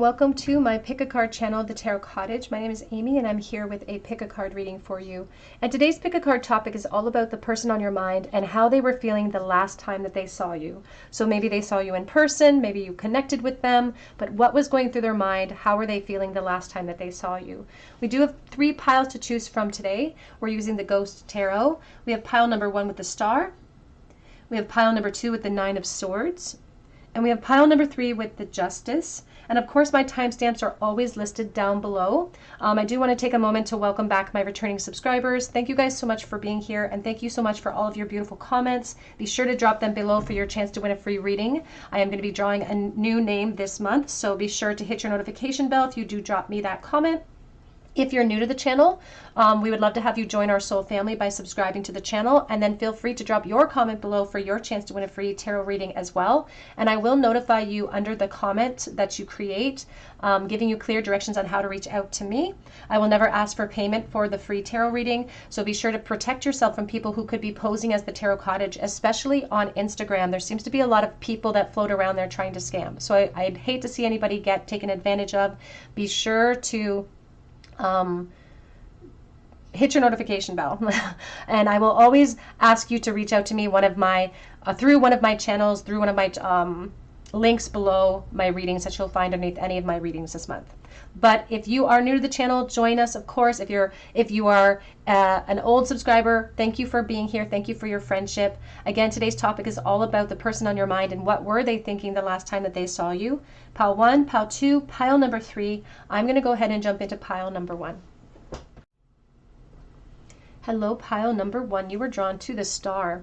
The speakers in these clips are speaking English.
welcome to my pick a card channel, the Tarot Cottage. My name is Amy and I'm here with a pick a card reading for you. And today's pick a card topic is all about the person on your mind and how they were feeling the last time that they saw you. So maybe they saw you in person, maybe you connected with them, but what was going through their mind? How were they feeling the last time that they saw you? We do have 3 piles to choose from today. We're using the Ghost Tarot. We have pile number 1 with the Star. We have pile number 2 with the 9 of Swords. And we have pile number 3 with the Justice. And of course, my timestamps are always listed down below. I do want to take a moment to welcome back my returning subscribers. Thank you guys so much for being here, and thank you so much for all of your beautiful comments. Be sure to drop them below for your chance to win a free reading. I am going to be drawing a new name this month, so be sure to hit your notification bell if you do drop me that comment. If you're new to the channel, we would love to have you join our soul family by subscribing to the channel, and then feel free to drop your comment below for your chance to win a free tarot reading as well. And I will notify you under the comment that you create, giving you clear directions on how to reach out to me. I will never ask for payment for the free tarot reading, so be sure to protect yourself from people who could be posing as the Tarot Cottage, especially on Instagram. There seems to be a lot of people that float around there trying to scam. So I'd hate to see anybody get taken advantage of. Be sure to hit your notification bell and I will always ask you to reach out to me through one of my channels, through one of my links below my readings that you'll find underneath any of my readings this month. But if you are new to the channel, join us, of course. If you are an old subscriber, thank you for being here. Thank you for your friendship. Again, today's topic is all about the person on your mind and what were they thinking the last time that they saw you. Pile 1, pile 2, pile number 3. I'm going to go ahead and jump into pile number 1. Hello, pile number 1. You were drawn to the Star,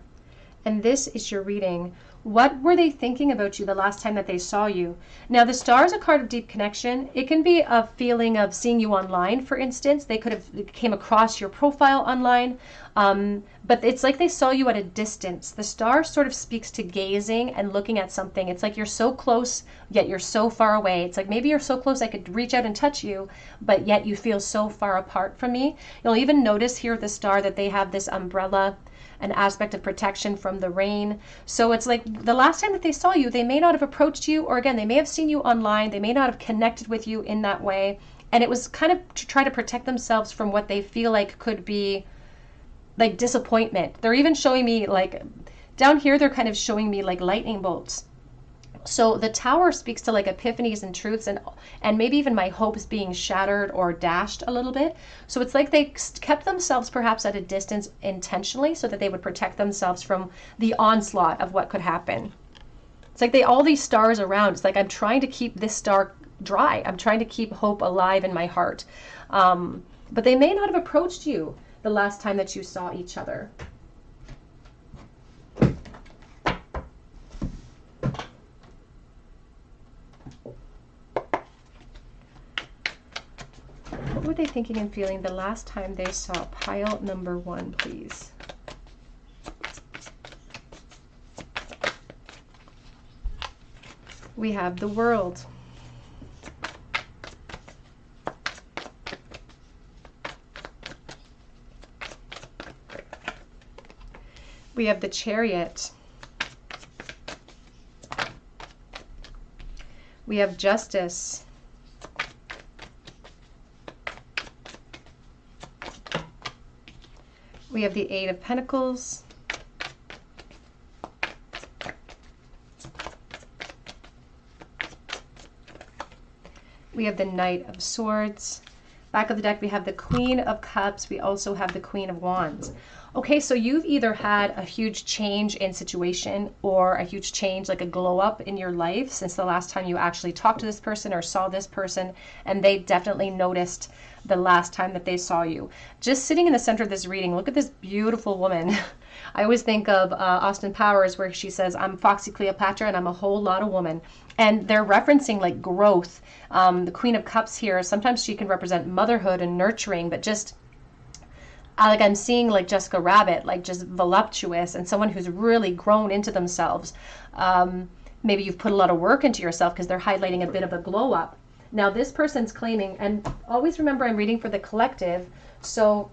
and this is your reading. What were they thinking about you the last time that they saw you? Now, the Star is a card of deep connection. It can be a feeling of seeing you online, for instance. They could have came across your profile online, but it's like they saw you at a distance. The Star sort of speaks to gazing and looking at something. It's like you're so close, yet you're so far away. It's like maybe you're so close I could reach out and touch you, but yet you feel so far apart from me. You'll even notice here with the Star that they have this umbrella, an aspect of protection from the rain. So it's like the last time that they saw you, they may not have approached you, or again, they may have seen you online, they may not have connected with you in that way, and it was kind of to try to protect themselves from what they feel like could be like disappointment. They're even showing me, like down here, they're kind of showing me like lightning bolts. So the Tower speaks to like epiphanies and truths, and maybe even my hopes being shattered or dashed a little bit. So it's like they kept themselves perhaps at a distance intentionally so that they would protect themselves from the onslaught of what could happen. It's like all these stars around. It's like I'm trying to keep this star dry. I'm trying to keep hope alive in my heart. But they may not have approached you the last time that you saw each other. What were they thinking and feeling the last time they saw pile number 1, please? We have the World. We have the Chariot. We have Justice. We have the 8 of Pentacles. We have the Knight of Swords. Back of the deck, we have the Queen of Cups. We also have the Queen of Wands. Okay, so you've either had a huge change in situation or a huge change, like a glow up in your life since the last time you actually talked to this person or saw this person, and they definitely noticed the last time that they saw you. Just sitting in the center of this reading, look at this beautiful woman. I always think of Austin Powers, where she says, I'm Foxy Cleopatra and I'm a whole lot of woman. And they're referencing like growth. The Queen of Cups here, sometimes she can represent motherhood and nurturing, but just like I'm seeing like Jessica Rabbit, like just voluptuous and someone who's really grown into themselves. Maybe you've put a lot of work into yourself because they're highlighting a bit of a glow up. Now this person's claiming, and always remember I'm reading for the collective, so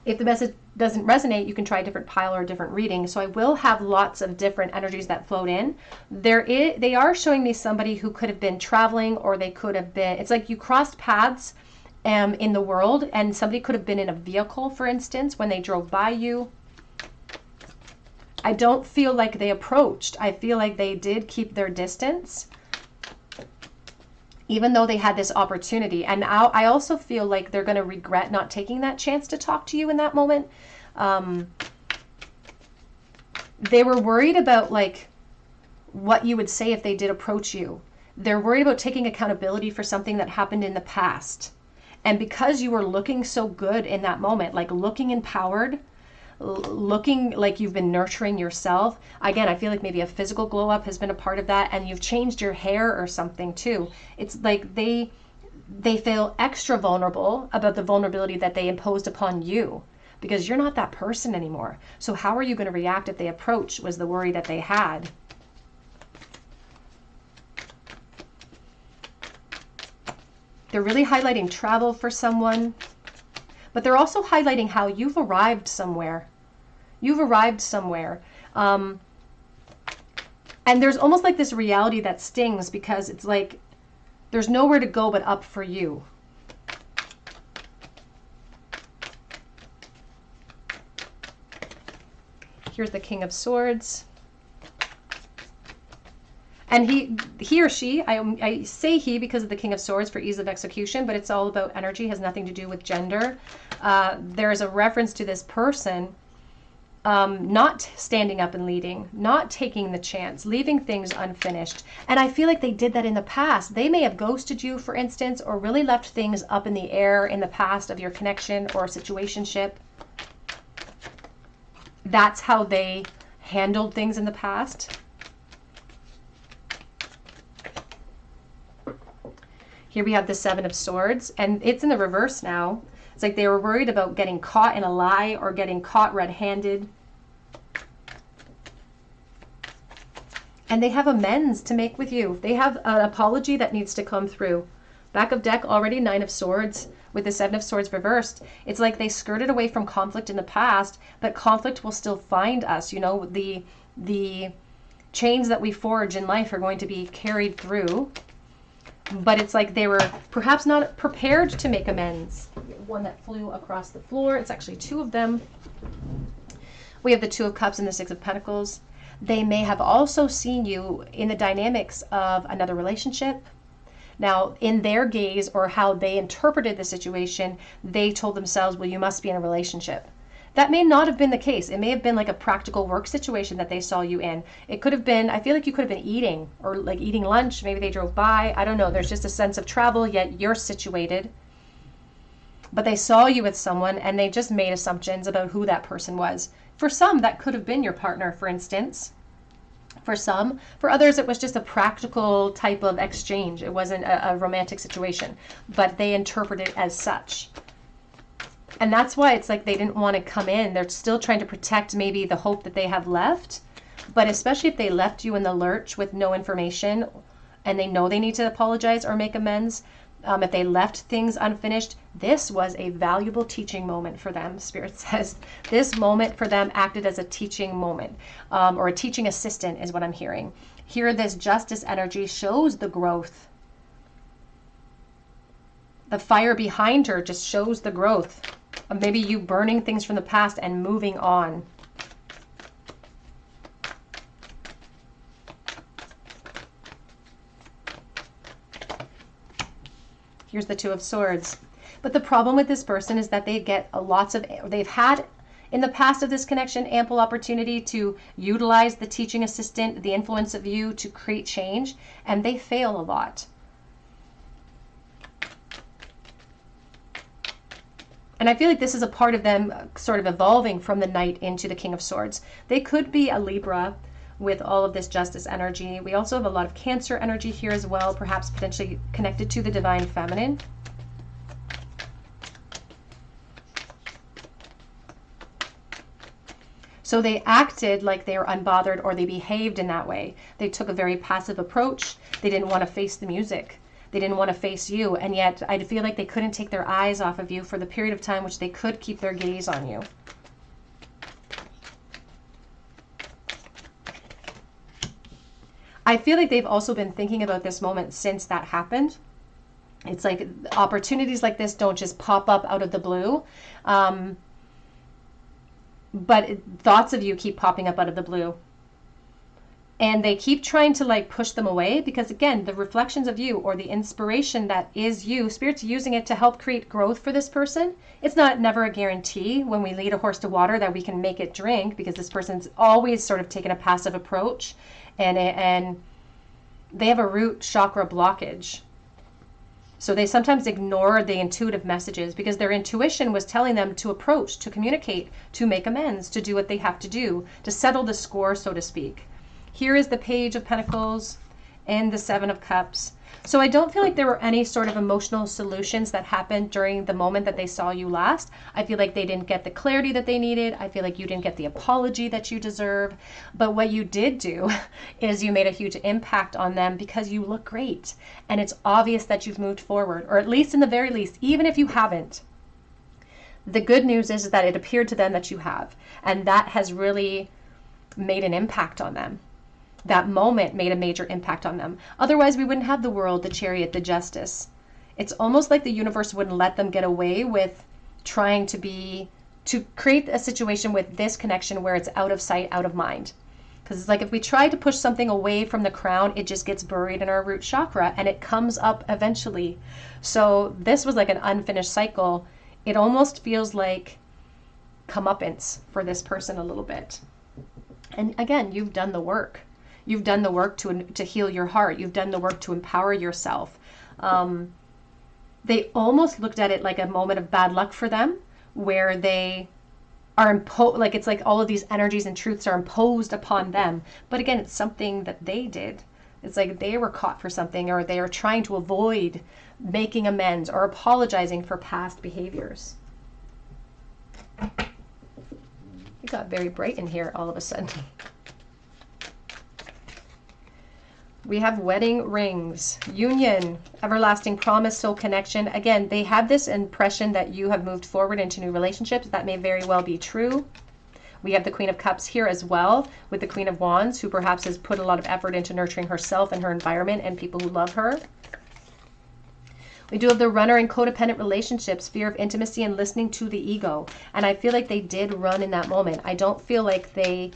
If the message doesn't resonate, you can try a different pile or a different reading. So I will have lots of different energies that float in. They are showing me somebody who could have been traveling, or they could have been, it's like you crossed paths in the world, and somebody could have been in a vehicle, for instance, when they drove by you. I don't feel like they approached. I feel like they did keep their distance, even though they had this opportunity. And now I also feel like they're going to regret not taking that chance to talk to you in that moment. They were worried about like what you would say if they did approach you. They're worried about taking accountability for something that happened in the past. And because you were looking so good in that moment, like looking empowered, looking like you've been nurturing yourself. Again, I feel like maybe a physical glow up has been a part of that, and you've changed your hair or something too. It's like they feel extra vulnerable about the vulnerability that they imposed upon you, because you're not that person anymore. So how are you going to react if they approach, was the worry that they had. They're really highlighting travel for someone. But they're also highlighting how you've arrived somewhere. You've arrived somewhere. And there's almost like this reality that stings, because it's like there's nowhere to go but up for you. Here's the King of Swords. And he or she, I say he because of the King of Swords for ease of execution, but it's all about energy, has nothing to do with gender. There's a reference to this person not standing up and leading, not taking the chance, leaving things unfinished. And I feel like they did that in the past. They may have ghosted you, for instance, or really left things up in the air in the past of your connection or situationship. That's how they handled things in the past. Here we have the Seven of Swords, and it's in the reverse now. It's like they were worried about getting caught in a lie or getting caught red-handed. And they have amends to make with you. They have an apology that needs to come through. Back of deck already, Nine of Swords with the Seven of Swords reversed. It's like they skirted away from conflict in the past, but conflict will still find us. You know, the chains that we forge in life are going to be carried through. But it's like they were perhaps not prepared to make amends. One that flew across the floor. It's actually two of them. We have the Two of Cups and the Six of Pentacles. They may have also seen you in the dynamics of another relationship. Now, in their gaze or how they interpreted the situation, they told themselves, well, you must be in a relationship. That may not have been the case. It may have been like a practical work situation that they saw you in. It could have been, I feel like you could have been eating, or like eating lunch. Maybe they drove by. I don't know. There's just a sense of travel, yet you're situated. But they saw you with someone and they just made assumptions about who that person was. For some, that could have been your partner, for instance. For some. For others, it was just a practical type of exchange. It wasn't a romantic situation. But they interpreted it as such. And that's why it's like they didn't want to come in. They're still trying to protect maybe the hope that they have left. But especially if they left you in the lurch with no information and they know they need to apologize or make amends, if they left things unfinished, this was a valuable teaching moment for them. Spirit says this moment for them acted as a teaching moment, or a teaching assistant is what I'm hearing. Here, this justice energy shows the growth. The fire behind her just shows the growth. Maybe you burning things from the past and moving on. Here's the Two of Swords. But the problem with this person is that they get they've had in the past of this connection ample opportunity to utilize the teaching assistant, the influence of you to create change, and they fail a lot. And I feel like this is a part of them sort of evolving from the Knight into the King of Swords. They could be a Libra with all of this justice energy. We also have a lot of Cancer energy here as well, perhaps potentially connected to the Divine Feminine. So they acted like they were unbothered, or they behaved in that way. They took a very passive approach. They didn't want to face the music. They didn't want to face you. And yet I feel like they couldn't take their eyes off of you for the period of time which they could keep their gaze on you. I feel like they've also been thinking about this moment since that happened. It's like opportunities like this don't just pop up out of the blue. But thoughts of you keep popping up out of the blue. And they keep trying to like push them away because, again, the reflections of you or the inspiration that is you, Spirit's using it to help create growth for this person. It's not never a guarantee when we lead a horse to water that we can make it drink, because this person's always sort of taken a passive approach, and they have a root chakra blockage. So they sometimes ignore the intuitive messages because their intuition was telling them to approach, to communicate, to make amends, to do what they have to do, to settle the score, so to speak. Here is the Page of Pentacles and the Seven of Cups. So I don't feel like there were any sort of emotional solutions that happened during the moment that they saw you last. I feel like they didn't get the clarity that they needed. I feel like you didn't get the apology that you deserve. But what you did do is you made a huge impact on them because you look great. And it's obvious that you've moved forward, or at least in the very least, even if you haven't. The good news is that it appeared to them that you have. And that has really made an impact on them. That moment made a major impact on them. Otherwise, we wouldn't have the World, the Chariot, the Justice. It's almost like the universe wouldn't let them get away with trying to create a situation with this connection where it's out of sight, out of mind. Because it's like if we try to push something away from the crown, it just gets buried in our root chakra and it comes up eventually. So this was like an unfinished cycle. It almost feels like comeuppance for this person a little bit. And again, you've done the work. You've done the work to heal your heart. You've done the work to empower yourself. They almost looked at it like a moment of bad luck for them, where they are like it's like all of these energies and truths are imposed upon them. But again, it's something that they did. It's like they were caught for something, or they are trying to avoid making amends or apologizing for past behaviors. It got very bright in here all of a sudden. We have wedding rings, union, everlasting promise, soul connection. Again, they have this impression that you have moved forward into new relationships. That may very well be true. We have the Queen of Cups here as well, with the Queen of Wands, who perhaps has put a lot of effort into nurturing herself and her environment and people who love her. We do have the runner in codependent relationships, fear of intimacy and listening to the ego. And I feel like they did run in that moment. I don't feel like they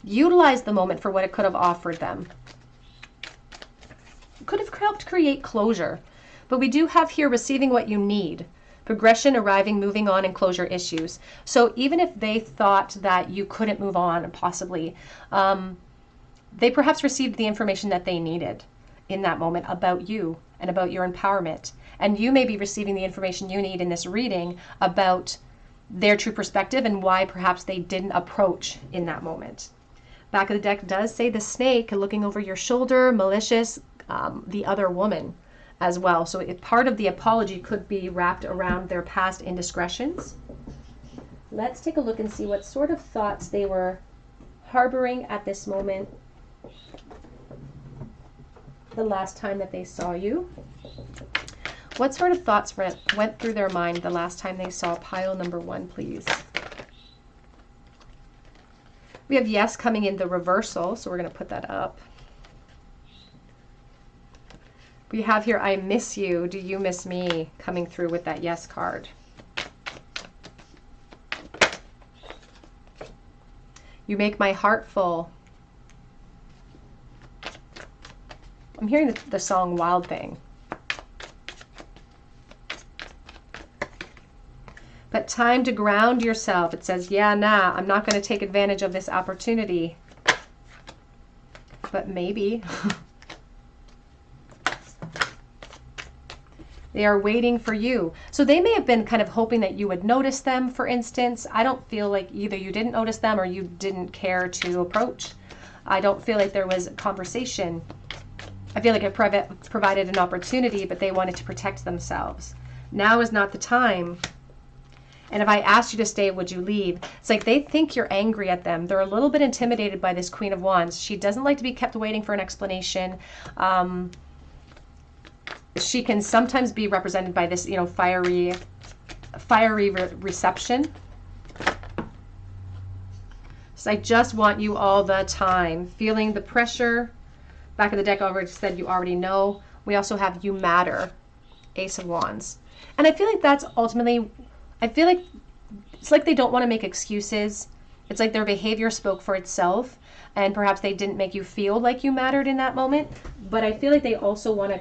utilized the moment for what it could have offered them. Could have helped create closure. But we do have here receiving what you need. Progression, arriving, moving on, and closure issues. So even if they thought that you couldn't move on, possibly, they perhaps received the information that they needed in that moment about you and about your empowerment. And you may be receiving the information you need in this reading about their true perspective and why perhaps they didn't approach in that moment. Back of the deck does say the snake looking over your shoulder, malicious, the other woman as well. So part of the apology could be wrapped around their past indiscretions. Let's take a look and see what sort of thoughts they were harboring at this moment the last time that they saw you. What sort of thoughts went through their mind the last time they saw pile number 1, please? We have yes coming in the reversal, so we're going to put that up. We have here, I miss you, do you miss me, coming through with that yes card. You make my heart full. I'm hearing the song Wild Thing. But time to ground yourself. It says, yeah, nah, I'm not going to take advantage of this opportunity. But maybe. They are waiting for you. So they may have been kind of hoping that you would notice them, for instance. I don't feel like either you didn't notice them or you didn't care to approach. I don't feel like there was a conversation. I feel like it provided an opportunity, but they wanted to protect themselves. Now is not the time. And if I asked you to stay, would you leave? It's like they think you're angry at them. They're a little bit intimidated by this Queen of Wands. She doesn't like to be kept waiting for an explanation. she can sometimes be represented by this, you know, fiery reception. So I just want you all the time, feeling the pressure. Back of the deck, I already said you already know. We also have you matter, Ace of Wands. And I feel like that's ultimately, I feel like it's like they don't want to make excuses. It's like their behavior spoke for itself, and perhaps they didn't make you feel like you mattered in that moment. But I feel like they also want to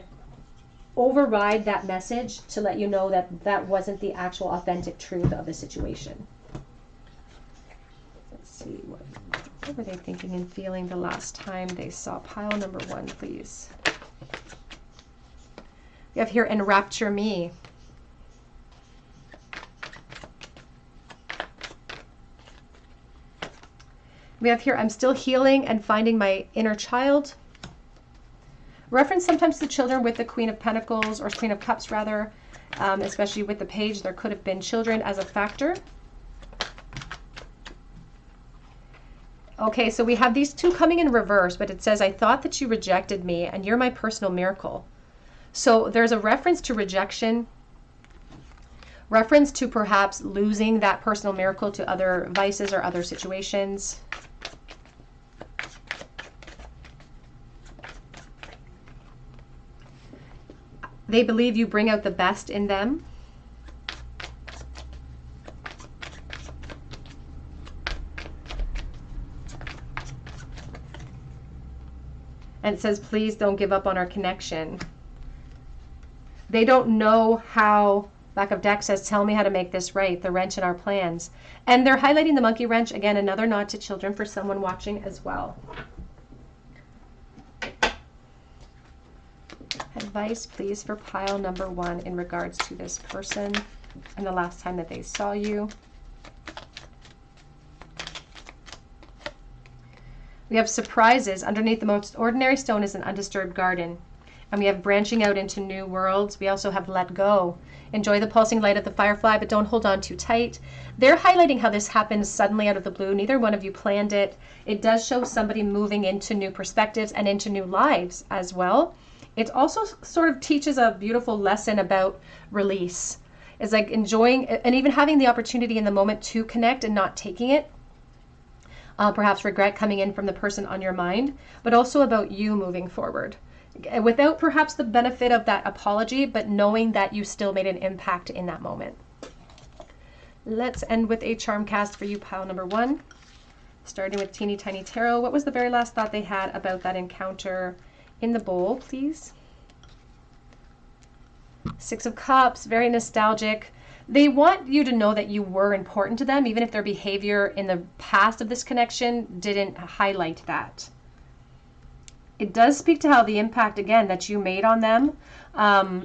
override that message to let you know that that wasn't the actual authentic truth of the situation. Let's see, what were they thinking and feeling the last time they saw pile number 1, please? We have here, enrapture me. We have here, I'm still healing and finding my inner child. Reference sometimes to children with the Queen of Pentacles, or Queen of Cups rather, especially with the page, there could have been children as a factor. Okay, so we have these two coming in reverse, but it says, I thought that you rejected me and you're my personal miracle. So there's a reference to rejection, reference to perhaps losing that personal miracle to other vices or other situations. They believe you bring out the best in them. And it says, please don't give up on our connection. They don't know how, back of deck says, tell me how to make this right, the wrench in our plans. And they're highlighting the monkey wrench, again, another nod to children for someone watching as well. Advice, please, for pile number 1 in regards to this person and the last time that they saw you. We have surprises. Underneath the most ordinary stone is an undisturbed garden. And we have branching out into new worlds. We also have let go. Enjoy the pulsing light of the firefly, but don't hold on too tight. They're highlighting how this happens suddenly out of the blue. Neither one of you planned it. It does show somebody moving into new perspectives and into new lives as well. It also sort of teaches a beautiful lesson about release. It's like enjoying and even having the opportunity in the moment to connect and not taking it. Perhaps regret coming in from the person on your mind, but also about you moving forward. Without perhaps the benefit of that apology, but knowing that you still made an impact in that moment. Let's end with a charm cast for you, pile number 1. Starting with Teeny Tiny Tarot. What was the very last thought they had about that encounter in the bowl, please? 6 of Cups, very nostalgic. They want you to know that you were important to them, even if their behavior in the past of this connection didn't highlight that. It does speak to how the impact, again, that you made on them.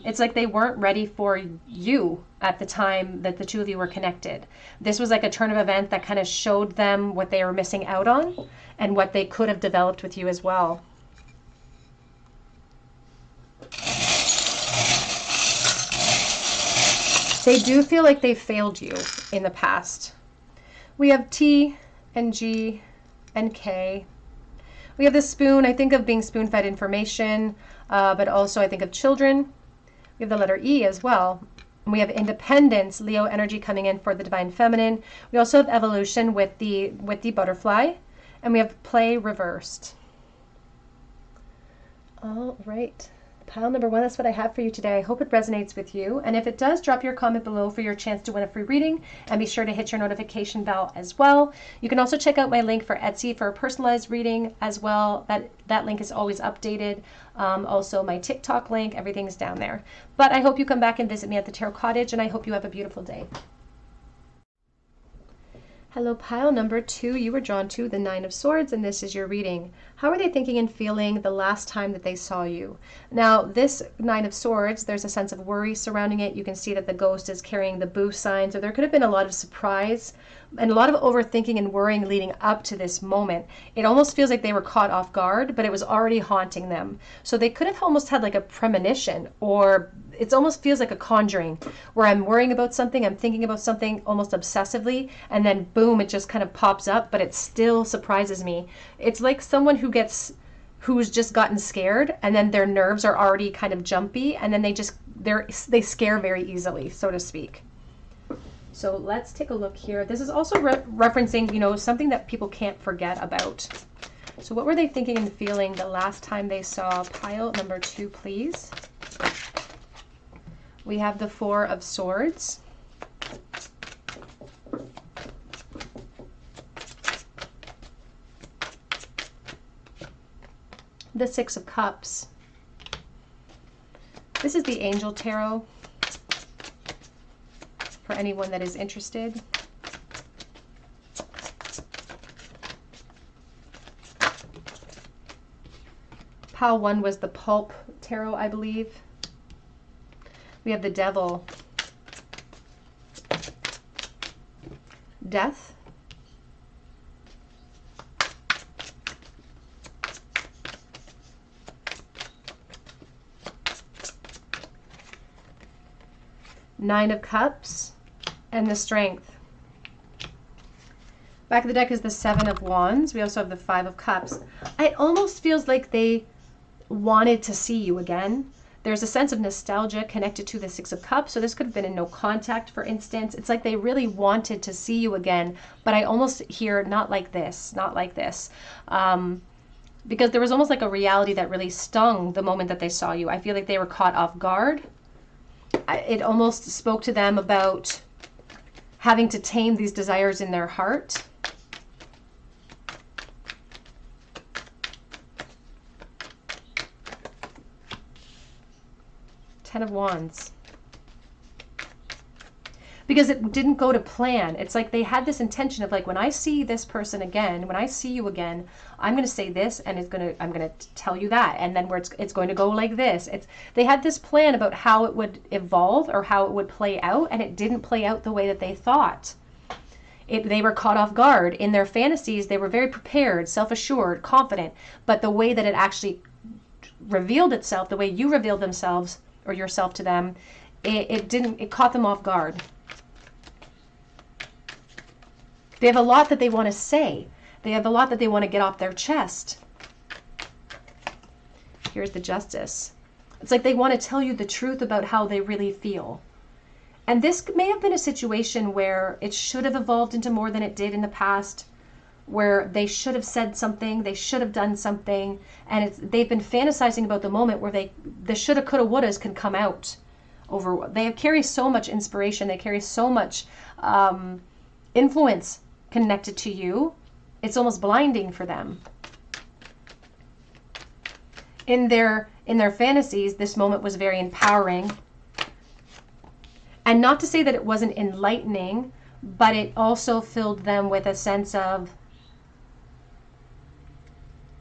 It's like they weren't ready for you at the time that the two of you were connected. This was like a turn of event that kind of showed them what they were missing out on and what they could have developed with you as well. They do feel like they failed you in the past. We have T and G and K. We have the spoon. I think of being spoon-fed information, but also I think of children. We have the letter E as well. And we have independence, Leo energy coming in for the divine feminine. We also have evolution with the butterfly, and we have play reversed. All right. Pile number 1, that's what I have for you today. I hope it resonates with you. And if it does, drop your comment below for your chance to win a free reading. And be sure to hit your notification bell as well. You can also check out my link for Etsy for a personalized reading as well. That link is always updated. Also my TikTok link, everything's down there. But I hope you come back and visit me at the Tarot Cottage, and I hope you have a beautiful day. Hello, pile number 2. You were drawn to the 9 of Swords, and this is your reading. How are they thinking and feeling the last time that they saw you? Now, this 9 of Swords, there's a sense of worry surrounding it. You can see that the ghost is carrying the boo sign, so there could have been a lot of surprise and a lot of overthinking and worrying leading up to this moment. It almost feels like they were caught off guard, but it was already haunting them. So they could have almost had like a premonition, or it almost feels like a conjuring, where I'm worrying about something, I'm thinking about something almost obsessively, and then boom, it just kind of pops up, but it still surprises me. It's like someone who gets who's just gotten scared, and then their nerves are already kind of jumpy, and then they scare very easily, so to speak. So let's take a look here. This is also referencing, you know, something that people can't forget about. So what were they thinking and feeling the last time they saw pile number 2, please? We have the 4 of Swords. The 6 of Cups. This is the Angel Tarot for anyone that is interested. Pile 1 was the Pulp Tarot, I believe. We have the Devil. Death. Nine of Cups and the Strength. Back of the deck is the 7 of Wands. We also have the 5 of Cups. It almost feels like they wanted to see you again. There's a sense of nostalgia connected to the 6 of Cups. So this could have been in no contact, for instance. It's like they really wanted to see you again, but I almost hear not like this, not like this. Because there was almost like a reality that really stung the moment that they saw you. I feel like they were caught off guard. It almost spoke to them about having to tame these desires in their heart. Ten of Wands. Because it didn't go to plan. It's like they had this intention of like, when I see this person again, when I see you again, I'm going to say this, and I'm going to tell you that, and then where it's going to go like this. They had this plan about how it would evolve or how it would play out, and it didn't play out the way that they thought. They were caught off guard. In their fantasies, they were very prepared, self-assured, confident, but the way that it actually revealed itself, the way you revealed themselves or yourself to them, it caught them off guard. They have a lot that they want to say. They have a lot that they want to get off their chest. Here's the Justice. It's like they want to tell you the truth about how they really feel. And this may have been a situation where it should have evolved into more than it did in the past, where they should have said something, they should have done something, and they've been fantasizing about the moment where the shoulda, coulda, wouldas can come out. They carry so much inspiration, they carry so much influence connected to you. It's almost blinding for them. In their fantasies, this moment was very empowering. And not to say that it wasn't enlightening, but it also filled them with a sense of,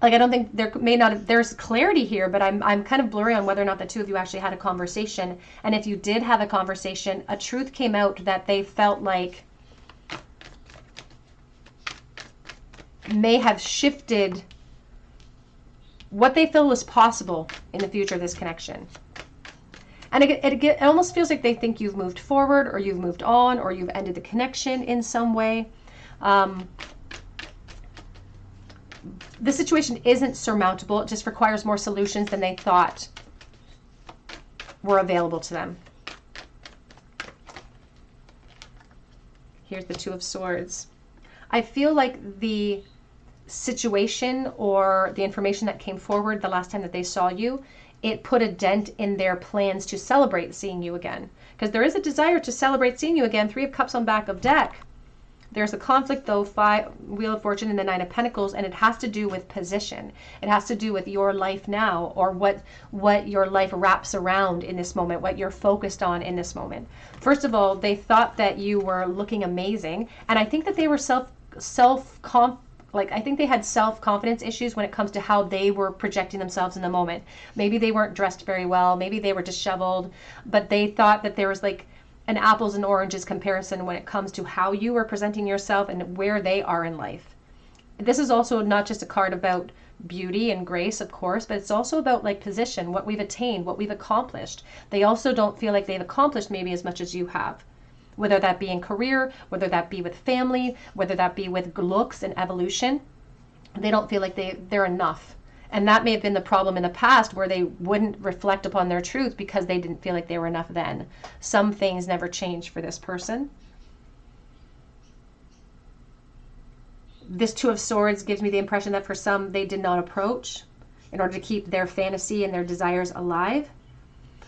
like, I don't think there's clarity here, but I'm kind of blurry on whether or not the two of you actually had a conversation. And if you did have a conversation, a truth came out that they felt like may have shifted what they feel was possible in the future of this connection. And it almost feels like they think you've moved forward, or you've moved on, or you've ended the connection in some way. The situation isn't surmountable. It just requires more solutions than they thought were available to them. Here's the Two of Swords. I feel like the situation or the information that came forward the last time that they saw you, it put a dent in their plans to celebrate seeing you again. Because there is a desire to celebrate seeing you again. 3 of Cups on back of deck. There's a conflict though, Wheel of Fortune and the 9 of Pentacles, and it has to do with position. It has to do with your life now, or what your life wraps around in this moment, what you're focused on in this moment. First of all, they thought that you were looking amazing, and I think that they were I think they had self-confidence issues when it comes to how they were projecting themselves in the moment. Maybe they weren't dressed very well, maybe they were disheveled, but they thought that there was like an apples and oranges comparison when it comes to how you are presenting yourself and where they are in life. This is also not just a card about beauty and grace, of course, but it's also about like position, what we've attained, what we've accomplished. They also don't feel like they've accomplished maybe as much as you have, whether that be in career, whether that be with family, whether that be with looks and evolution. They don't feel like they're enough. And that may have been the problem in the past, where they wouldn't reflect upon their truth because they didn't feel like they were enough then. Some things never change for this person. This Two of Swords gives me the impression that for some, they did not approach in order to keep their fantasy and their desires alive.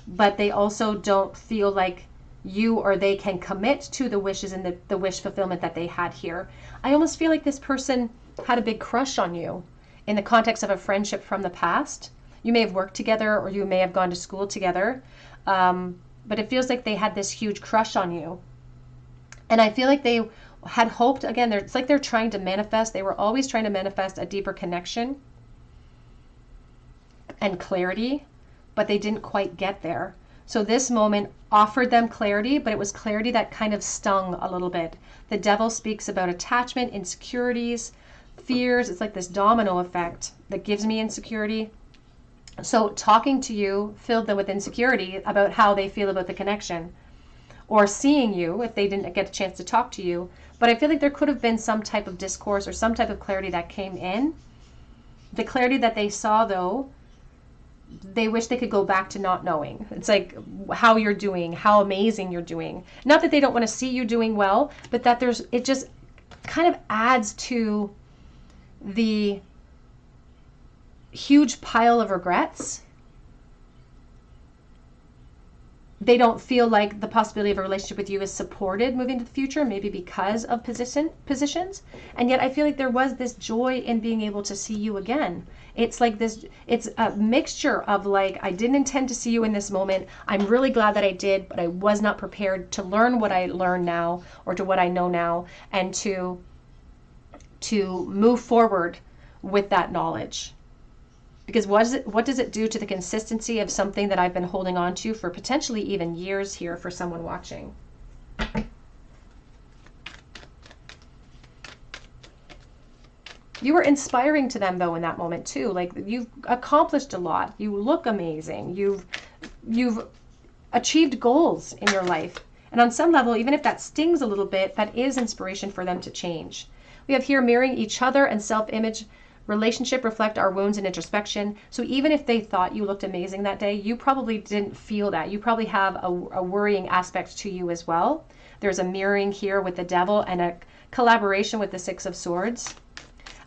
But they also don't feel like you or they can commit to the wishes and the wish fulfillment that they had here. I almost feel like this person had a big crush on you in the context of a friendship from the past. You may have worked together, or you may have gone to school together. But it feels like they had this huge crush on you. And I feel like they had hoped, again, it's like they're trying to manifest. They were always trying to manifest a deeper connection and clarity, but they didn't quite get there. So this moment offered them clarity, but it was clarity that kind of stung a little bit. The Devil speaks about attachment, insecurities, fears. It's like this domino effect that gives me insecurity. So talking to you filled them with insecurity about how they feel about the connection, or seeing you if they didn't get a chance to talk to you. But I feel like there could have been some type of discourse or some type of clarity that came in. The clarity that they saw, though, they wish they could go back to not knowing. It's like how you're doing, how amazing you're doing. Not that they don't want to see you doing well, but that it just kind of adds to the huge pile of regrets. They don't feel like the possibility of a relationship with you is supported moving to the future, maybe because of positions. And yet I feel like there was this joy in being able to see you again. It's like this, it's a mixture of like, I didn't intend to see you in this moment. I'm really glad that I did, but I was not prepared to learn what I learn now, or to what I know now, and to move forward with that knowledge. Because what does it do to the consistency of something that I've been holding on to for potentially even years here for someone watching? You were inspiring to them, though, in that moment too. Like, you've accomplished a lot. You look amazing. You've achieved goals in your life. And on some level, even if that stings a little bit, that is inspiration for them to change. We have here mirroring each other and self-image. Relationship reflect our wounds and introspection. So even if they thought you looked amazing that day, you probably didn't feel that. You probably have a worrying aspect to you as well. There's a mirroring here with the Devil and a collaboration with the Six of Swords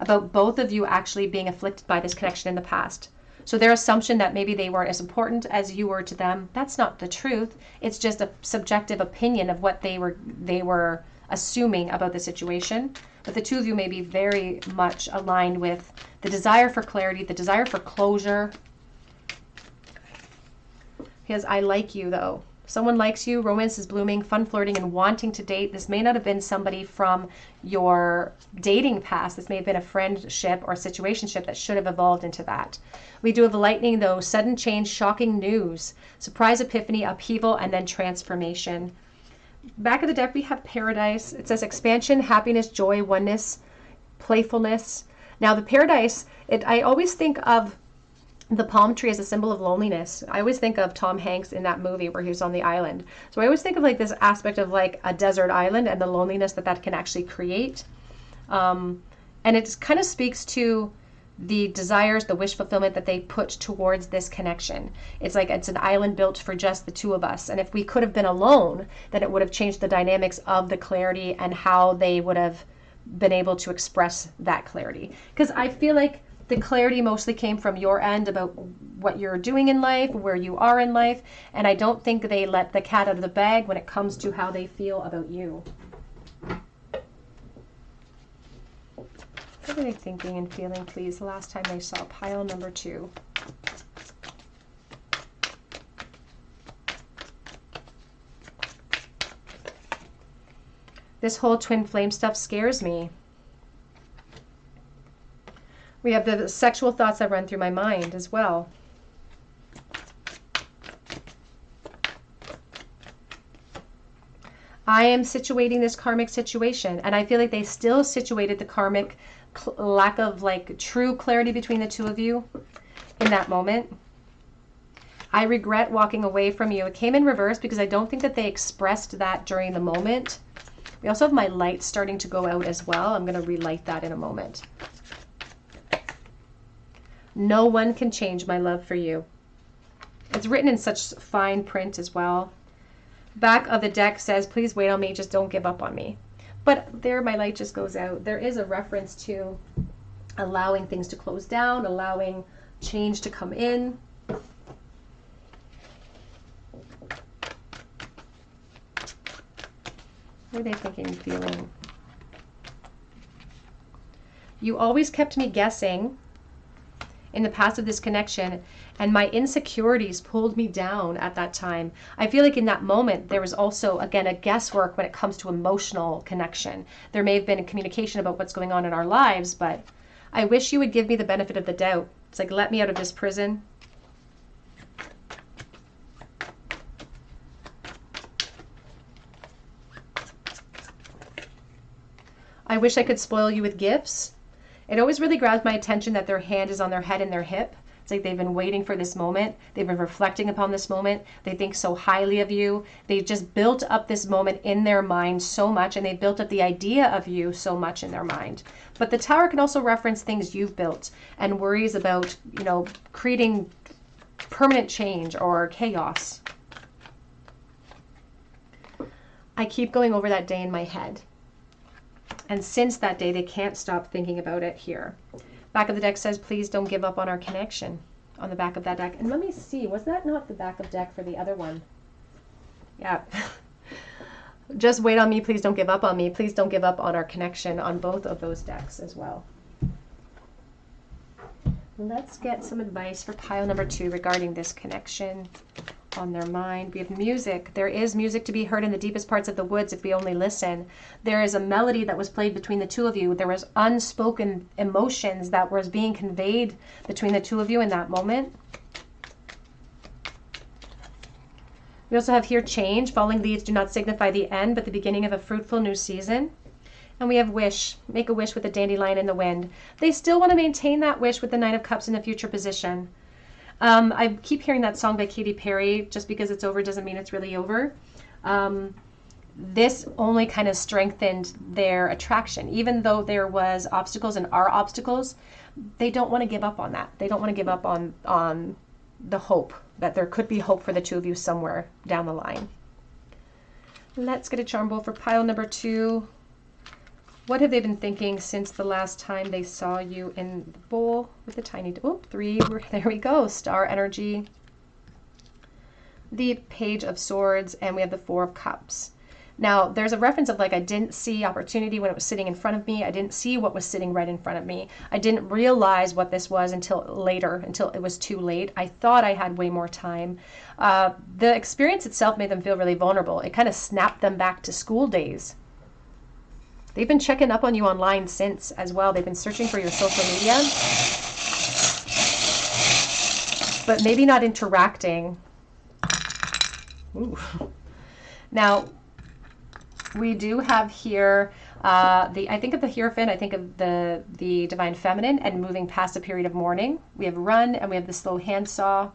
about both of you actually being afflicted by this connection in the past. So their assumption that maybe they weren't as important as you were to them, that's not the truth. It's just a subjective opinion of what they were assuming about the situation. But the two of you may be very much aligned with the desire for clarity, the desire for closure. Because I like you, though. Someone likes you, romance is blooming, fun flirting, and wanting to date. This may not have been somebody from your dating past. This may have been a friendship or a situationship that should have evolved into that. We do have lightning, though. Sudden change, shocking news, surprise epiphany, upheaval, and then transformation. Back of the deck, we have Paradise. It says expansion, happiness, joy, oneness, playfulness. Now the Paradise, I always think of the palm tree as a symbol of loneliness. I always think of Tom Hanks in that movie where he was on the island. So I always think of like this aspect of like a desert island and the loneliness that can actually create. And it kind of speaks to the desires, the wish fulfillment that they put towards this connection. It's like it's an island built for just the two of us. And if we could have been alone, then it would have changed the dynamics of the clarity and how they would have been able to express that clarity. Because I feel like the clarity mostly came from your end about what you're doing in life, where you are in life. And I don't think they let the cat out of the bag when it comes to how they feel about you. What were they thinking and feeling, please, the last time they saw pile number 2? This whole twin flame stuff scares me. We have the sexual thoughts that run through my mind as well. I am situating this karmic situation, and I feel like they still situated the karmic lack of like true clarity between the two of you in that moment. I regret walking away from you. It came in reverse because I don't think that they expressed that during the moment. We also have my light starting to go out as well. I'm going to relight that in a moment. No one can change my love for you. It's written in such fine print as well. Back of the deck says, please wait on me, just don't give up on me. But there, my light just goes out. There is a reference to allowing things to close down, allowing change to come in. What are they thinking and feeling? You always kept me guessing in the past of this connection, and my insecurities pulled me down at that time. I feel like in that moment, there was also, again, a guesswork when it comes to emotional connection. There may have been a communication about what's going on in our lives, but I wish you would give me the benefit of the doubt. It's like, let me out of this prison. I wish I could spoil you with gifts. It always really grabs my attention that their hand is on their head and their hip. It's like they've been waiting for this moment. They've been reflecting upon this moment. They think so highly of you. They've just built up this moment in their mind so much, and they built up the idea of you so much in their mind. But the Tower can also reference things you've built and worries about, you know, creating permanent change or chaos. I keep going over that day in my head. And since that day, they can't stop thinking about it here. Back of the deck says, please don't give up on our connection, on the back of that deck. And let me see, was that not the back of deck for the other one? Yeah. Just wait on me, please don't give up on me. Please don't give up on our connection on both of those decks as well. Let's get some advice for pile number 2 regarding this connection on their mind. We have music. There is music to be heard in the deepest parts of the woods if we only listen. There is a melody that was played between the two of you. There was unspoken emotions that was being conveyed between the two of you in that moment. We also have here change. Falling leaves do not signify the end, but the beginning of a fruitful new season. And we have wish. Make a wish with a dandelion in the wind. They still want to maintain that wish with the Nine of Cups in the future position. I keep hearing that song by Katy Perry. Just because it's over doesn't mean it's really over. This only kind of strengthened their attraction. Even though there was obstacles and are obstacles, they don't want to give up on that. They don't want to give up on the hope that there could be hope for the two of you somewhere down the line. Let's get a charm bowl for pile number 2. What have they been thinking since the last time they saw you in the bowl with the tiny, 3, there we go, star energy, the Page of Swords, and we have the 4 of Cups. Now, there's a reference of like, I didn't see opportunity when it was sitting in front of me. I didn't see what was sitting right in front of me. I didn't realize what this was until later, until it was too late. I thought I had way more time. The experience itself made them feel really vulnerable. It kind of snapped them back to school days. They've been checking up on you online since as well. They've been searching for your social media, but maybe not interacting. Ooh. Now, we do have here, I think of the Hierophant, I think of the Divine Feminine and moving past a period of mourning. We have run and we have the slow handsaw.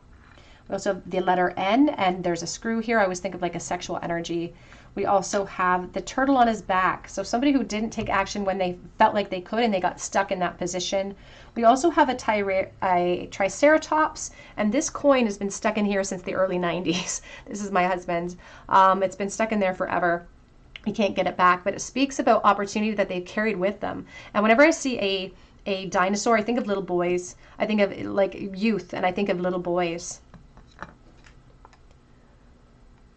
We also have the letter N and there's a screw here. I always think of like a sexual energy. We also have the turtle on his back. So somebody who didn't take action when they felt like they could and they got stuck in that position. We also have a Triceratops, and this coin has been stuck in here since the early 90s. This is my husband's. It's been stuck in there forever. You can't get it back, but it speaks about opportunity that they've carried with them. And whenever I see a dinosaur, I think of little boys. I think of like youth, and I think of little boys.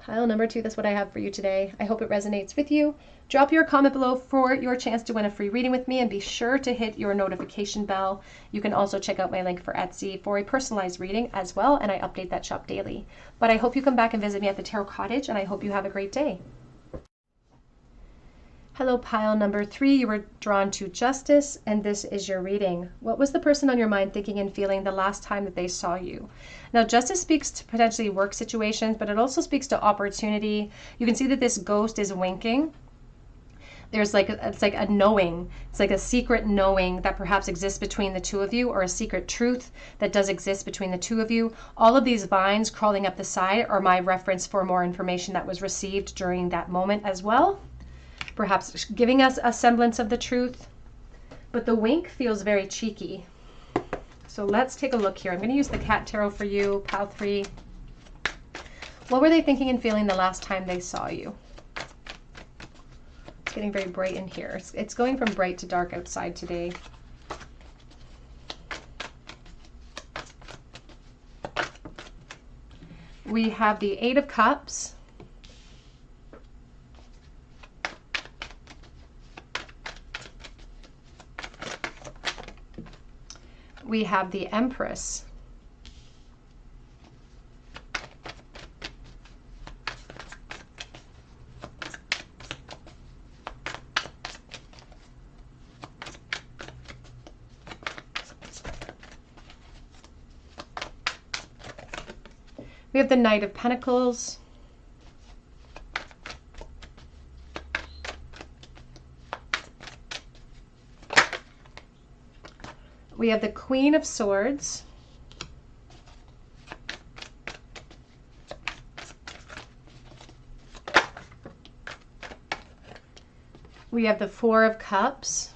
Pile number 2, that's what I have for you today. I hope it resonates with you. Drop your comment below for your chance to win a free reading with me, and be sure to hit your notification bell. You can also check out my link for Etsy for a personalized reading as well, and I update that shop daily. But I hope you come back and visit me at the Tarot Cottage, and I hope you have a great day. Hello, pile number 3. You were drawn to Justice, and this is your reading. What was the person on your mind thinking and feeling the last time that they saw you? Now, Justice speaks to potentially work situations, but it also speaks to opportunity. You can see that this ghost is winking. There's like, it's like a knowing. It's like a secret knowing that perhaps exists between the two of you, or a secret truth that does exist between the two of you. All of these vines crawling up the side are my reference for more information that was received during that moment as well. Perhaps giving us a semblance of the truth, but the wink feels very cheeky. So let's take a look here. I'm going to use the Cat Tarot for you, Pile 3. What were they thinking and feeling the last time they saw you? It's getting very bright in here. It's going from bright to dark outside today. We have the Eight of Cups. We have the Empress. We have the Knight of Pentacles. We have the Queen of Swords. We have the Four of Cups.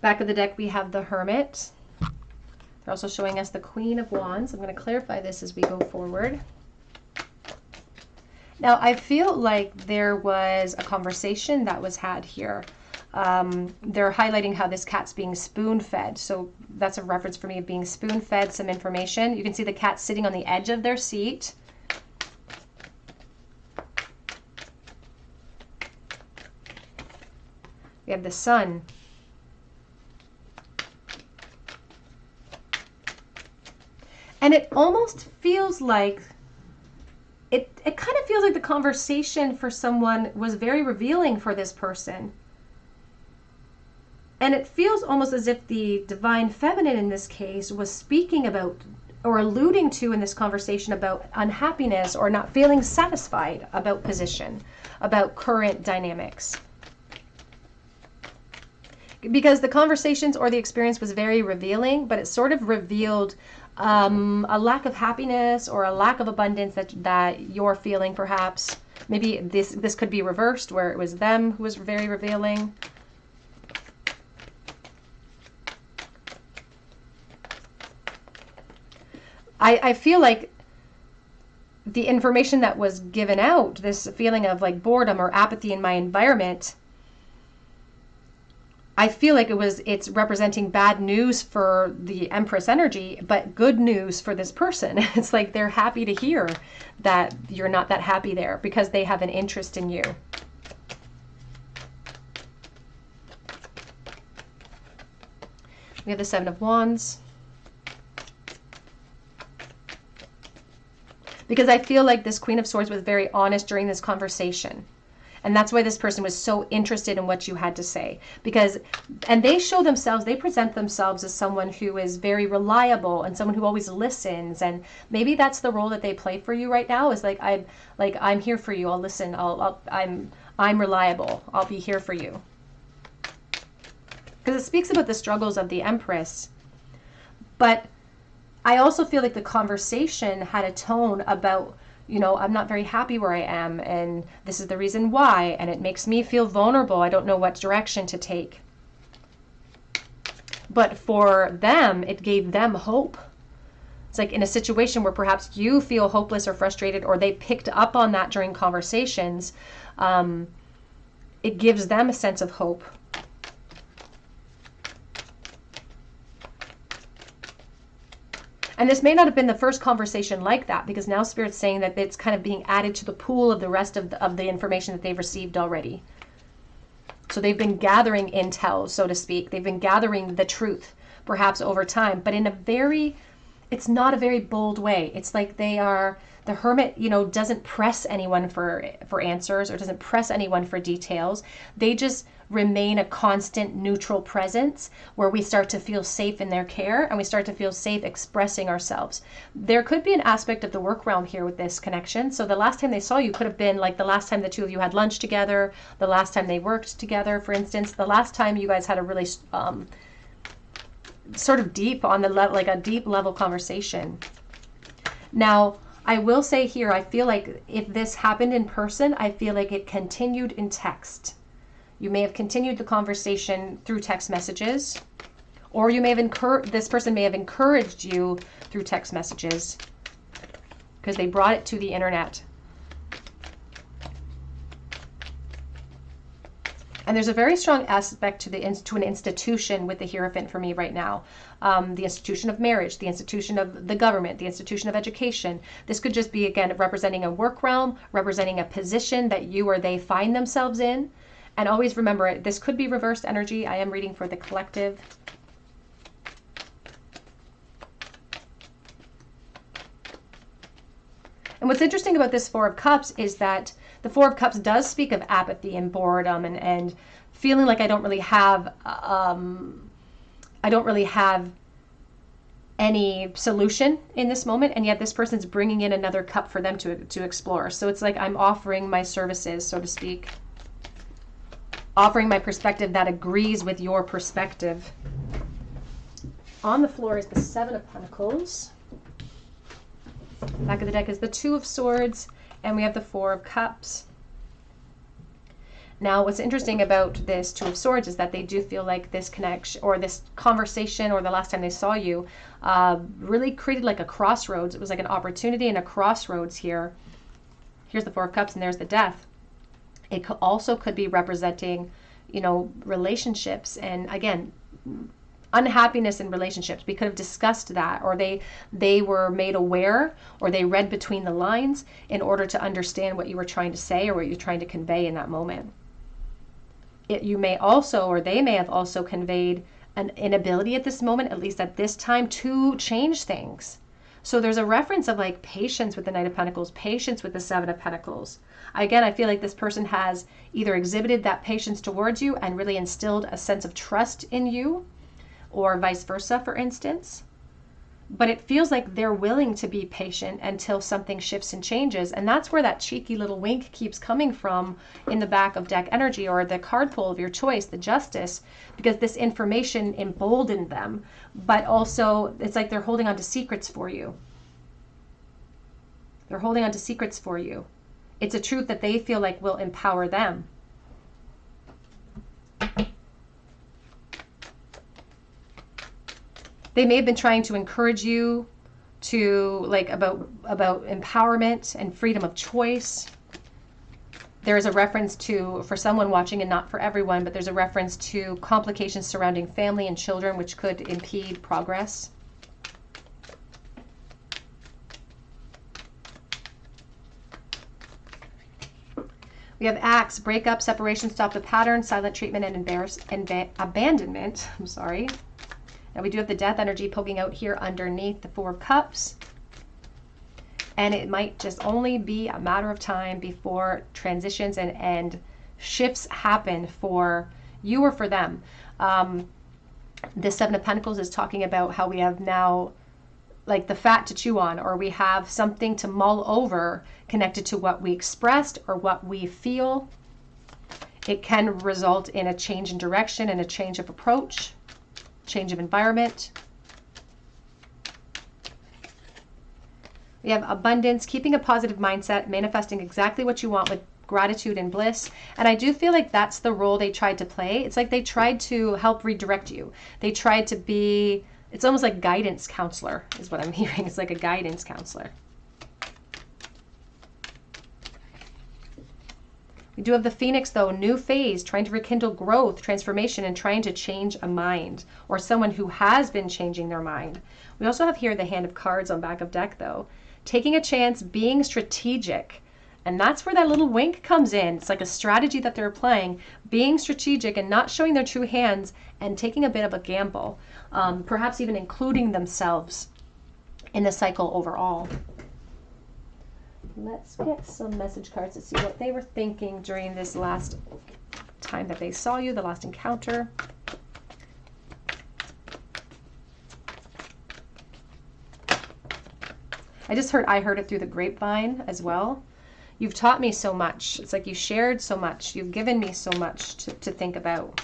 Back of the deck, we have the Hermit. They're also showing us the Queen of Wands. I'm going to clarify this as we go forward. Now, I feel like there was a conversation that was had here. They're highlighting how this cat's being spoon-fed. So that's a reference for me of being spoon-fed some information. You can see the cat sitting on the edge of their seat. We have the Sun. And it almost feels like, it kind of feels like the conversation for someone was very revealing for this person. And it feels almost as if the Divine Feminine in this case was speaking about or alluding to in this conversation about unhappiness or not feeling satisfied about position, about current dynamics. Because the conversations or the experience was very revealing, but it sort of revealed a lack of happiness or a lack of abundance that you're feeling perhaps. Maybe this could be reversed where it was them who was very revealing. I feel like the information that was given out, this feeling of like boredom or apathy in my environment, I feel like it's representing bad news for the Empress energy, but good news for this person. It's like they're happy to hear that you're not that happy there because they have an interest in you. We have the Seven of Wands. Because I feel like this Queen of Swords was very honest during this conversation. And that's why this person was so interested in what you had to say. And they show themselves, they present themselves as someone who is very reliable and someone who always listens. And maybe that's the role that they play for you right now, is like, I'm here for you. I'll listen. I'm reliable. I'll be here for you. Because it speaks about the struggles of the Empress. But I also feel like the conversation had a tone about, you know, I'm not very happy where I am, and this is the reason why, and it makes me feel vulnerable. I don't know what direction to take. But for them, it gave them hope. It's like in a situation where perhaps you feel hopeless or frustrated, or they picked up on that during conversations, it gives them a sense of hope. And this may not have been the first conversation like that, because now Spirit's saying that it's kind of being added to the pool of the rest of the information that they've received already. So they've been gathering intel, so to speak. They've been gathering the truth, perhaps over time, but in a very, it's not a very bold way. It's like they are, the Hermit, you know, doesn't press anyone for answers or doesn't press anyone for details. They just remain a constant neutral presence where we start to feel safe in their care and we start to feel safe expressing ourselves. There could be an aspect of the work realm here with this connection. So the last time they saw you could have been like the last time the two of you had lunch together, the last time they worked together, for instance, the last time you guys had a really sort of deep on the level, like a deep level conversation. Now, I will say here, I feel like if this happened in person, I feel like it continued in text. You may have continued the conversation through text messages, Or you may have this person may have encouraged you through text messages because they brought it to the internet. And there's a very strong aspect to an institution with the Hierophant for me right now. The institution of marriage, the institution of the government, the institution of education. This could just be, again, representing a work realm, representing a position that you or they find themselves in. And always remember, this could be reversed energy. I am reading for the collective. And what's interesting about this Four of Cups is that the Four of Cups does speak of apathy and boredom and feeling like I don't really have any solution in this moment, and yet this person's bringing in another cup for them to explore. So it's like I'm offering my services, so to speak, offering my perspective that agrees with your perspective. On the floor is the Seven of Pentacles. Back of the deck is the Two of Swords, and we have the Four of Cups. Now, what's interesting about this Two of Swords is that they do feel like this connection or this conversation or the last time they saw you really created like a crossroads. It was like an opportunity and a crossroads here. Here's the Four of Cups and there's the Death. It also could be representing, you know, relationships and, again, unhappiness in relationships. We could have discussed that, or they were made aware, or they read between the lines in order to understand what you were trying to say or what you're trying to convey in that moment. You may also, or they may have also conveyed an inability at this moment, at least at this time, to change things. So there's a reference of like patience with the Knight of Pentacles, patience with the Seven of Pentacles. Again, I feel like this person has either exhibited that patience towards you and really instilled a sense of trust in you, or vice versa, for instance. But it feels like they're willing to be patient until something shifts and changes. And that's where that cheeky little wink keeps coming from in the back of deck energy, or the card pull of your choice, the Justice, because this information emboldened them. But also, it's like they're holding on to secrets for you. They're holding on to secrets for you. It's a truth that they feel like will empower them. They may have been trying to encourage you to about empowerment and freedom of choice. There is a reference to, for someone watching and not for everyone, but there's a reference to complications surrounding family and children which could impede progress. We have Axe, breakup, separation, stop the pattern, silent treatment, and abandonment. I'm sorry. Now we do have the Death energy poking out here underneath the Four of Cups. And it might just only be a matter of time before transitions and shifts happen for you or for them. This Seven of Pentacles is talking about how we have now like the fat to chew on, or we have something to mull over connected to what we expressed or what we feel. It can result in a change in direction and a change of approach, change of environment. We have abundance, keeping a positive mindset, manifesting exactly what you want with gratitude and bliss. And I do feel like that's the role they tried to play. It's like they tried to help redirect you. They tried to be, it's almost like guidance counselor is what I'm hearing. It's like a guidance counselor. We do have the Phoenix though, new phase, trying to rekindle growth, transformation, and trying to change a mind, or someone who has been changing their mind. We also have here the Hand of Cards on back of deck though, taking a chance, being strategic. And that's where that little wink comes in. It's like a strategy that they're applying, being strategic and not showing their true hands and taking a bit of a gamble, perhaps even including themselves in the cycle overall. Let's get some message cards to see what they were thinking during this last time that they saw you, the last encounter. I heard it through the grapevine as well. You've taught me so much. It's like you shared so much. You've given me so much to think about.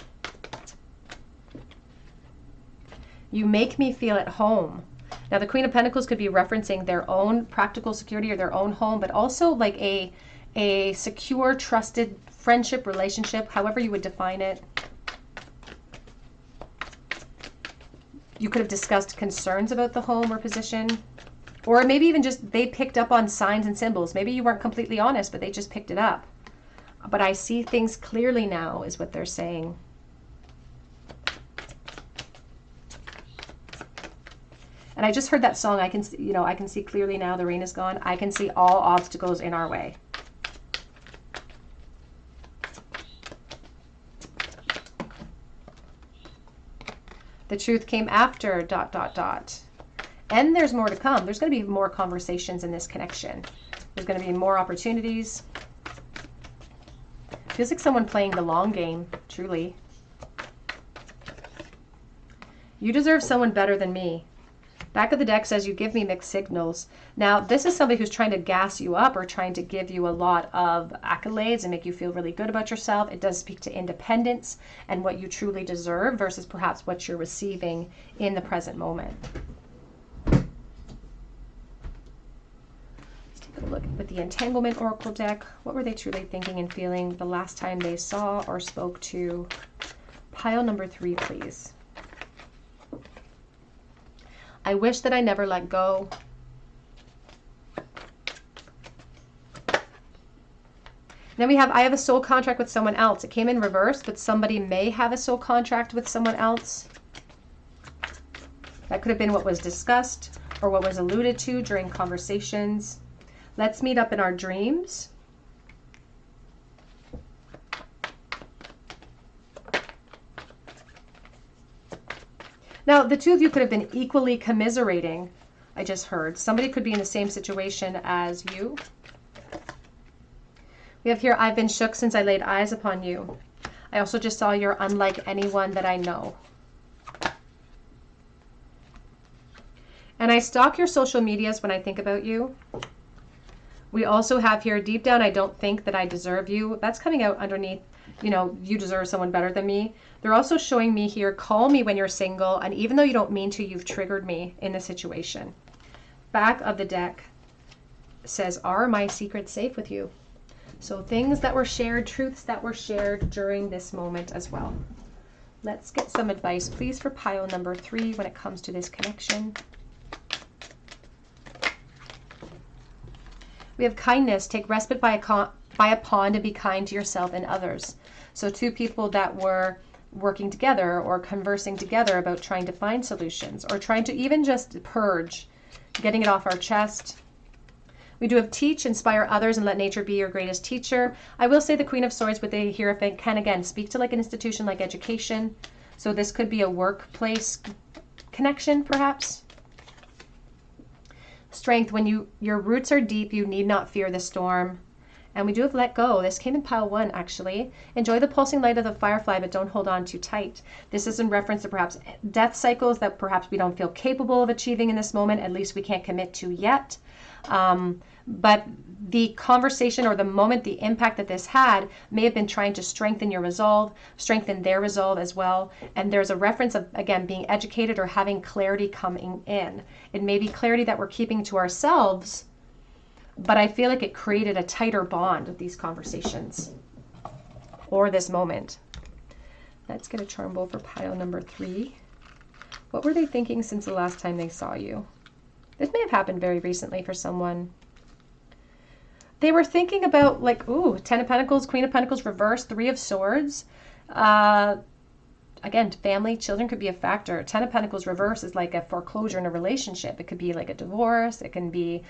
You make me feel at home. Now, the Queen of Pentacles could be referencing their own practical security or their own home, but also like a secure, trusted friendship, relationship, however you would define it. You could have discussed concerns about the home or position. Or maybe even just they picked up on signs and symbols. Maybe you weren't completely honest, but they just picked it up. But I see things clearly now is what they're saying. And I just heard that song. I can see, I can see clearly now the rain is gone. I can see all obstacles in our way. The truth came after ... And there's more to come. There's going to be more conversations in this connection. There's going to be more opportunities. Feels like someone playing the long game, truly. You deserve someone better than me. Back of the deck says you give me mixed signals. Now, this is somebody who's trying to gas you up or trying to give you a lot of accolades and make you feel really good about yourself. It does speak to independence and what you truly deserve versus perhaps what you're receiving in the present moment. Let's take a look at the Entanglement Oracle deck. What were they truly thinking and feeling the last time they saw or spoke to? Pile number 3, please. I wish that I never let go. Then we have, I have a soul contract with someone else. It came in reverse, but somebody may have a soul contract with someone else. That could have been what was discussed or what was alluded to during conversations. Let's meet up in our dreams. Now, the two of you could have been equally commiserating, I just heard. Somebody could be in the same situation as you. We have here, I've been shook since I laid eyes upon you. I also just saw you're unlike anyone that I know. And I stalk your social medias when I think about you. We also have here, deep down, I don't think that I deserve you. That's coming out underneath, you deserve someone better than me. They're also showing me here, call me when you're single. And even though you don't mean to, you've triggered me in the situation. Back of the deck says, are my secrets safe with you? So things that were shared, truths that were shared during this moment as well. Let's get some advice, please, for pile number 3 when it comes to this connection. We have kindness. Take respite by a pond and be kind to yourself and others. So two people that were working together or conversing together about trying to find solutions or trying to even just purge, getting it off our chest. We do have teach, inspire others, and let nature be your greatest teacher. I will say the Queen of Swords with the Hierophant can, again, speak to like an institution like education. So this could be a workplace connection, perhaps. Strength, when your roots are deep, you need not fear the storm. And we do have let go. This came in pile 1, actually. Enjoy the pulsing light of the firefly, but don't hold on too tight. This is in reference to perhaps death cycles that perhaps we don't feel capable of achieving in this moment. At least we can't commit to yet. But the conversation or the moment, the impact that this had may have been trying to strengthen your resolve, strengthen their resolve as well. And there's a reference of, again, being educated or having clarity coming in. It may be clarity that we're keeping to ourselves, but I feel like it created a tighter bond with these conversations or this moment. Let's get a charm bowl for pile number 3. What were they thinking since the last time they saw you? This may have happened very recently for someone. They were thinking about like, ooh, 10 of Pentacles, Queen of Pentacles reverse, 3 of Swords. Again, family, children could be a factor. 10 of Pentacles reverse is like a foreclosure in a relationship. It could be like a divorce. It can be,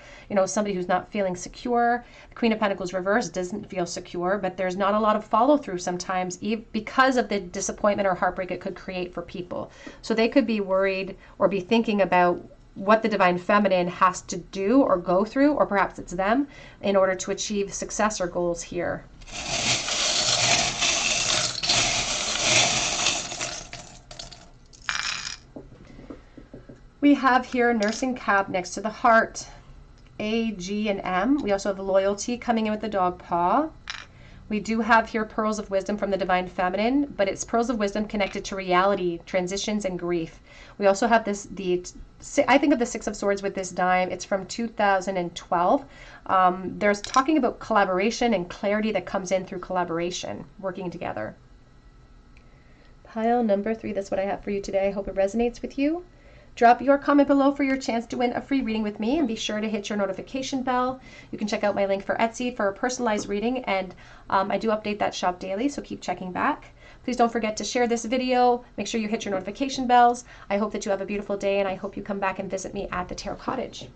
somebody who's not feeling secure. Queen of Pentacles reverse doesn't feel secure, but there's not a lot of follow through sometimes because of the disappointment or heartbreak it could create for people. So they could be worried or be thinking about what the Divine Feminine has to do or go through, or perhaps it's them, in order to achieve success or goals here. We have here nursing cap next to the heart, A, G, and M. We also have loyalty coming in with the dog paw. We do have here pearls of wisdom from the Divine Feminine, but it's pearls of wisdom connected to reality, transitions, and grief. We also have I think of the 6 of Swords with this dime. It's from 2012. There's talking about collaboration and clarity that comes in through collaboration, working together. Pile number 3, that's what I have for you today. I hope it resonates with you. Drop your comment below for your chance to win a free reading with me, and be sure to hit your notification bell. You can check out my link for Etsy for a personalized reading, and I do update that shop daily, so keep checking back. Please don't forget to share this video. Make sure you hit your notification bells. I hope that you have a beautiful day, and I hope you come back and visit me at the Tarot Cottage.